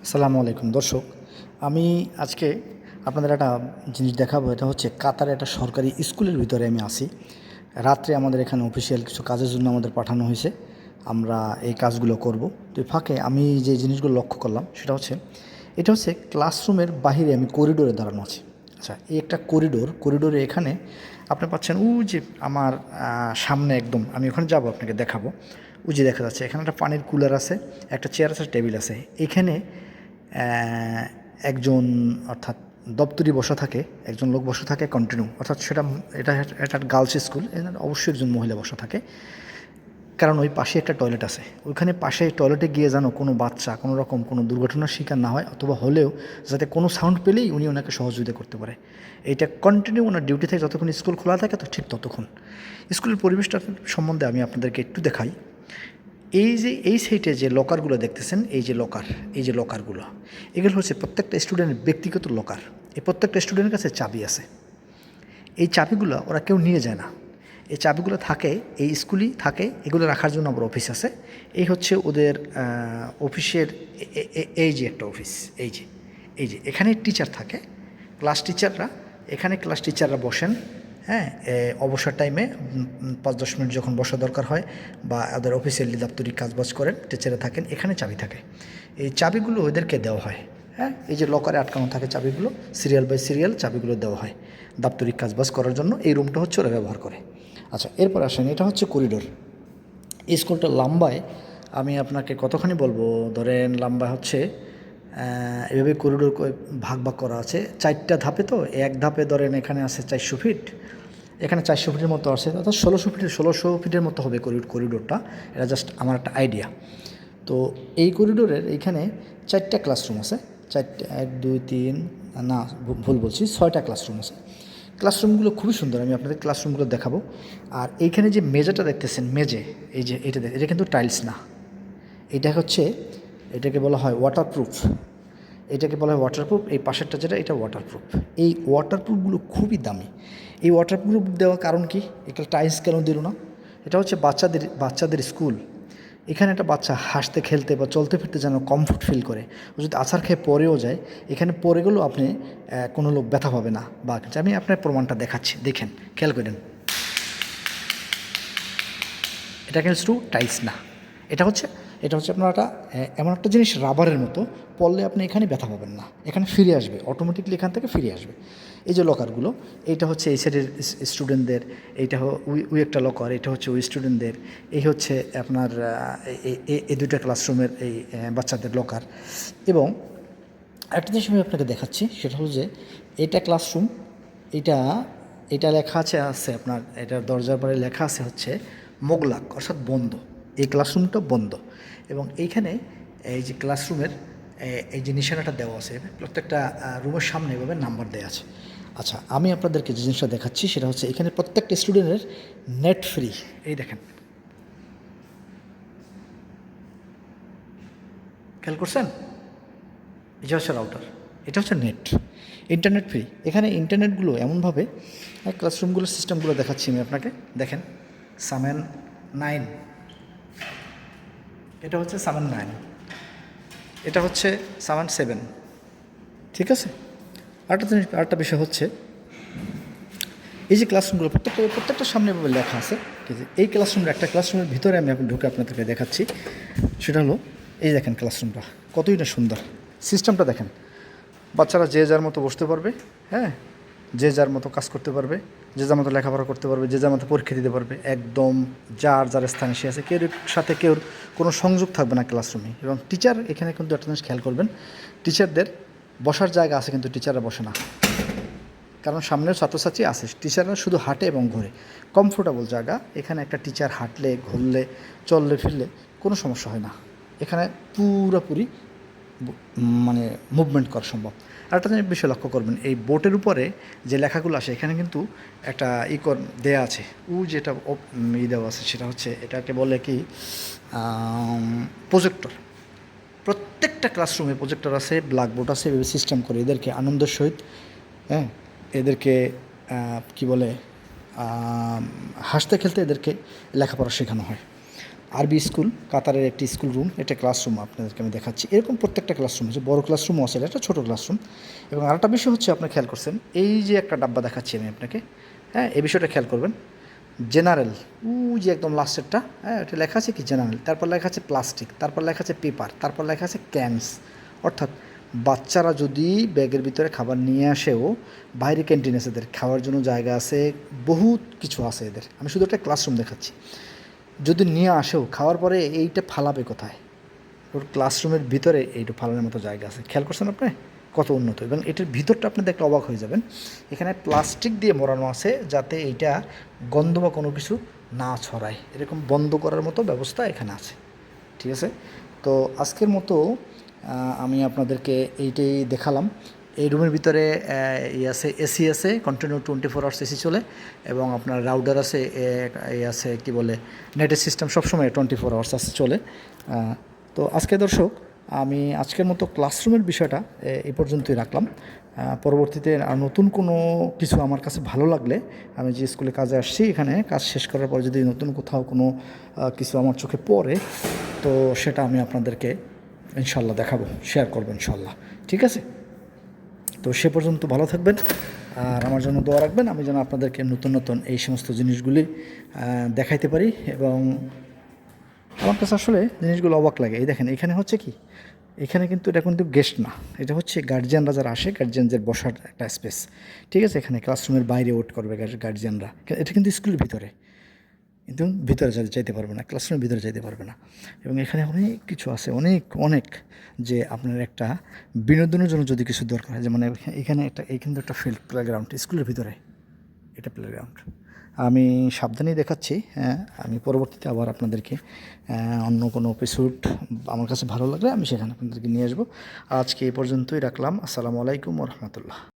আসসালামু আলাইকুম দর্শক, আমি আজকে আপনাদের একটা জিনিস দেখাবো। এটা হচ্ছে কাতারে একটা সরকারি স্কুলের ভিতরে আমি আছি। রাত্রে আমাদের এখানে অফিসিয়াল কিছু কাজের জন্য আমাদের পাঠানো হয়েছে, আমরা এই কাজগুলো করব। তো এই ফাঁকে আমি যে জিনিসগুলো লক্ষ্য করলাম সেটা হচ্ছে, এটা হচ্ছে ক্লাসরুমের বাহিরে আমি করিডোরে দাঁড়ানো আছি। আচ্ছা, এই একটা করিডোরে এখানে আপনি পাচ্ছেন যে আমার সামনে একদম, আমি ওখানে যাব আপনাকে দেখাবো। যে দেখা যাচ্ছে এখানে একটা পানির কুলার আছে, একটা চেয়ার আছে, টেবিল আছে। এখানে একজন, অর্থাৎ দপ্তরি বসা থাকে, একজন লোক বসা থাকে কন্টিনিউ, অর্থাৎ এটা একটা গার্লস স্কুল, এখানে অবশ্যই একজন মহিলা বসা থাকে। কারণ ওই পাশে একটা টয়লেট আছে, ওইখানে পাশে টয়লেটে গিয়ে যেন কোনো বাচ্চা কোনো রকম কোনো দুর্ঘটনার শিকার না হয়, অথবা হলেও যাতে কোনো সাউন্ড পেলেই উনি ওনাকে সহযোগিতা করতে পারে। এইটা কন্টিনিউ ওনার ডিউটি থাকে যতক্ষণ স্কুল খোলা থাকে, তো ঠিক ততক্ষণ। স্কুলের পরিবেশটা সম্বন্ধে আমি আপনাদেরকে একটু দেখাই। এই সাইটে যে লকারগুলো দেখতেছেন, এই যে লকারগুলো, এগুলো হচ্ছে প্রত্যেকটা স্টুডেন্টের ব্যক্তিগত লকার। এই প্রত্যেকটা স্টুডেন্টের কাছে চাবি আছে। এই চাবিগুলো ওরা কেউ নিয়ে যায় না, এই চাবিগুলো থাকে এই স্কুলেই থাকে, এগুলো রাখার জন্য আমার অফিস আছে। এই হচ্ছে ওদের অফিসের এই যে একটা অফিস, এই যে এখানে টিচার থাকে, ক্লাস টিচাররা, এখানে ক্লাস টিচাররা বসেন। হ্যাঁ, অবসর টাইমে 5-10 মিনিট যখন বসা দরকার হয়, বা ওদের অফিসিয়ালি দাপ্তরিক কাজবাজ করেন, টিচারে থাকেন, এখানে চাবি থাকে। এই চাবিগুলো ওদেরকে দেওয়া হয়। হ্যাঁ, এই যে লকারে আটকানো থাকে চাবিগুলো, সিরিয়াল বাই সিরিয়াল চাবিগুলো দেওয়া হয় দাপ্তরিক কাজবাজ করার জন্য। এই রুমটা হচ্ছে ওরা ব্যবহার করে। আচ্ছা, এরপর আসেন, এটা হচ্ছে করিডোর। এই স্কুলটা লম্বায় আমি আপনাকে কতখানি বলবো, ধরেন লম্বা হচ্ছে এভাবে করিডোর ভাগ করা আছে 4টা ধাপে। তো এক ধাপে ধরেন এখানে আছে 400 ফিট, এখানে 400 ফিটের মতো আছে, অর্থাৎ 1600 ফিটের মতো হবে করিডোরটা। এটা জাস্ট আমার একটা আইডিয়া। তো এই করিডোরের এইখানে 4টা ক্লাসরুম আছে। 4টা, 1 2 3, না ভুল বলছি, 6টা ক্লাসরুম আছে। ক্লাসরুমগুলো খুবই সুন্দর, আমি আপনাদের ক্লাসরুমগুলো দেখাবো। আর এইখানে যে মেঝেটা দেখতেছেন, এই যে এটা কিন্তু টাইলস না, এটা হচ্ছে, এটাকে বলা হয় ওয়াটারপ্রুফ। এই পাশেরটা যেটা, এটা ওয়াটারপ্রুফ। এই ওয়াটারপ্রুফগুলো খুবই দামি। এই ওয়াটারপ্রুফ দেওয়ার কারণ কি, এটা টাইলস কেন দিল না? এটা হচ্ছে বাচ্চাদের স্কুল। এখানে একটা বাচ্চা হাসতে খেলতে বা চলতে ফিরতে যেন কমফোর্ট ফিল করে। ও যদি আছাড় খেয়ে পড়েও যায়, এখানে পড়ে গেলেও আপনি কোনো লোক ব্যথা পাবে না। বা আমি আপনার প্রমাণটা দেখাচ্ছি, দেখেন, খেয়াল করেন। এটা কিন্তু টাইলস না, এটা হচ্ছে আপনার একটা এমন একটা জিনিস, রাবারের মতো, পড়লে আপনি এখানে ব্যথা পাবেন না, এখানে ফিরে আসবে অটোমেটিকলি, এখান থেকে ফিরে আসবে। এই যে লকারগুলো, এইটা হচ্ছে এই সাইডের স্টুডেন্টদের, এইটা ওই একটা লকার, এটা হচ্ছে ওই স্টুডেন্টদের, এই হচ্ছে আপনার এই দুইটা ক্লাসরুমের এই বাচ্চাদের লকার। এবং একটা জিনিস আমি আপনাকে দেখাচ্ছি, সেটা হলো যে এটা ক্লাসরুম, এটা এটা লেখা আছে আপনার, এটার দরজার পরে লেখা আছে হচ্ছে মোগলাক, অর্থাৎ বন্ধ। এই ক্লাসরুমটা বন্ধ। এবং এইখানে এই যে ক্লাসরুমের এই যে নিশানাটা দেওয়া আছে, প্রত্যেকটা রুমের সামনে এভাবে নাম্বার দেওয়া আছে। আচ্ছা, আমি আপনাদেরকে যে জিনিসটা দেখাচ্ছি সেটা হচ্ছে, এখানে প্রত্যেকটা স্টুডেন্টের নেট ফ্রি। এই দেখেন, খেয়াল করছেন? এটা হচ্ছে রাউটার, এটা হচ্ছে নেট, ইন্টারনেট ফ্রি। এখানে ইন্টারনেটগুলো এমনভাবে, ক্লাসরুমগুলোর সিস্টেমগুলো দেখাচ্ছি আমি আপনাকে, দেখেন। সামেন 9, এটা হচ্ছে সামেন 9, এটা হচ্ছে সামেন 7। ঠিক আছে। আরেকটা বিষয় হচ্ছে, এই যে ক্লাসরুমগুলো প্রত্যেকটা সামনে এভাবে লেখা আছে। এই একটা ক্লাসরুমের ভিতরে আমি ঢুকে আপনাদেরকে দেখাচ্ছি। সেটা হলো, এই দেখেন ক্লাসরুমটা কতই না সুন্দর। সিস্টেমটা দেখেন, বাচ্চারা যে যার মতো বসতে পারবে, হ্যাঁ, যে যার মতো কাজ করতে পারবে, যে যার মতো লেখাপড়া করতে পারবে, যে যার মতো পরীক্ষা দিতে পারবে। একদম যার স্থানে সে আছে, কেউর সাথে কোনো সংযোগ থাকবে না ক্লাসরুমে। এবং টিচার, এখানে কিন্তু একটা জিনিস খেয়াল করবেন, টিচারদের বসার জায়গা আছে, কিন্তু টিচাররা বসে না। কারণ সামনেও ছাত্রছাত্রী আছে, টিচাররা শুধু হাঁটে এবং ঘোরে। কমফোর্টেবল জায়গা, এখানে একটা টিচার হাঁটলে, ঘুরলে, চললে ফিরলে কোনো সমস্যা হয় না। এখানে পুরোপুরি মানে মুভমেন্ট করা সম্ভব। আরেকটা জিনিস বিষয় লক্ষ্য করবেন, এই বোর্ডের উপরে যে লেখাগুলো আসে, এখানে কিন্তু একটা দেয়া আছে, যেটা দেওয়া আছে, সেটা হচ্ছে, এটাকে বলে কি, প্রজেক্টর। প্রত্যেকটা ক্লাসরুমে প্রজেক্টর আছে, ব্ল্যাকবোর্ড আছে, এভাবে সিস্টেম করে এদেরকে আনন্দের সহিত, হ্যাঁ, এদেরকে কি বলে, হাসতে খেলতে এদেরকে লেখাপড়া শেখানো হয়। আরবি স্কুল, কাতারের একটি স্কুল রুম, এটা ক্লাসরুম আপনাদেরকে আমি দেখাচ্ছি। এরকম প্রত্যেকটা ক্লাসরুম আছে, বড় ক্লাসরুমও আছে, এটা একটা ছোটো ক্লাসরুম। এবং আরেকটা বিষয় হচ্ছে, আপনি খেয়াল করছেন, এই যে একটা ডাব্বা দেখাচ্ছি আমি আপনাকে, হ্যাঁ, এই বিষয়টা খেয়াল করবেন। জেনারেল, যে একদম লাস্টেরটা, হ্যাঁ, এটা লেখা আছে কি জেনারেল, তারপর লেখা আছে প্লাস্টিক, তারপর লেখা আছে পেপার, তারপর লেখা আছে ক্যানস। অর্থাৎ বাচ্চারা যদি ব্যাগের ভিতরে খাবার নিয়ে আসেও, বাইরে ক্যান্টিন আছে, এদের খাওয়ার জন্য জায়গা আছে, বহুত কিছু আছে এদের। আমি শুধু একটা ক্লাসরুম দেখাচ্ছি। যদি নিয়ে আসেও, খাওয়ার পরে এইটা ফালাবে কোথায়? ওর ক্লাসরুমের ভিতরে এইটা ফালানোর মতো জায়গা আছে। খেয়াল করছেন আপনি কত উন্নত? এবং এটার ভিতরটা আপনি দেখলে অবাক হয়ে যাবেন। এখানে প্লাস্টিক দিয়ে মোড়ানো আছে যাতে এইটা গন্ধ বা কোনো কিছু না ছড়ায়, এরকম বন্ধ করার মতো ব্যবস্থা এখানে আছে। ঠিক আছে? তো আজকের মতো আমি আপনাদেরকে এইটাই দেখালাম। এই রুমের ভিতরে আছে, এসি আছে, কন্টিনিউ 24 আওয়ার্স এসি চলে, এবং আপনার রাউটার আছে, আছে কি বলে, নেটের সিস্টেম সবসময় 24 আওয়ার্স আছে চলে। তো আজকে দর্শক, আমি আজকের মতো ক্লাসরুমের বিষয়টা এই পর্যন্তই রাখলাম। পরবর্তীতে আর নতুন কোনো কিছু আমার কাছে ভালো লাগলে, আমি যে স্কুলে কাজে আসছি, এখানে কাজ শেষ করার পর যদি নতুন কোথাও কোনো কিছু আমার চোখে পড়ে, তো সেটা আমি আপনাদেরকে ইনশাল্লাহ দেখাবো, শেয়ার করবো ইনশাল্লাহ। ঠিক আছে? তো সে পর্যন্ত ভালো থাকবেন, আর আমার জন্য দোয়া রাখবেন, আমি যেন আপনাদেরকে নতুন নতুন এই সমস্ত জিনিসগুলি দেখাইতে পারি। এবং আমার কাছে আসলে জিনিসগুলো অবাক লাগে। এই দেখেন, এখানে হচ্ছে কি, এখানে কিন্তু এটা কিন্তু গেস্ট না, এটা হচ্ছে গার্জিয়ানরা যারা আসে, গার্জিয়ানদের বসার একটা স্পেস। ঠিক আছে? এখানে ক্লাসরুমের বাইরে ওয়েট করবে গার্জিয়ানরা, এটা কিন্তু স্কুলের ভিতরে, কিন্তু ভিতরে যাইতে পারবে না, ক্লাসরুমের ভিতরে যাইতে পারবে না। এবং এখানে অনেক কিছু আছে, অনেক অনেক, যে আপনার একটা বিনোদনের জন্য যদি কিছু দরকার হয়, যেমন এখানে কিন্তু একটা ফিল্ড প্লেগ্রাউন্ড স্কুলের ভিতরে, এটা প্লেগ্রাউন্ড। আমি সাবধানেই দেখাচ্ছি, হ্যাঁ, আমি পরবর্তীতে আবার আপনাদেরকে অন্য কোনো এপিসোড আমার কাছে ভালো লাগলে আমি সেখানে আপনাদেরকে নিয়ে আসবো। আজকে এই পর্যন্তই রাখলাম। আসসালামু আলাইকুম ওয়া রাহমাতুল্লাহ।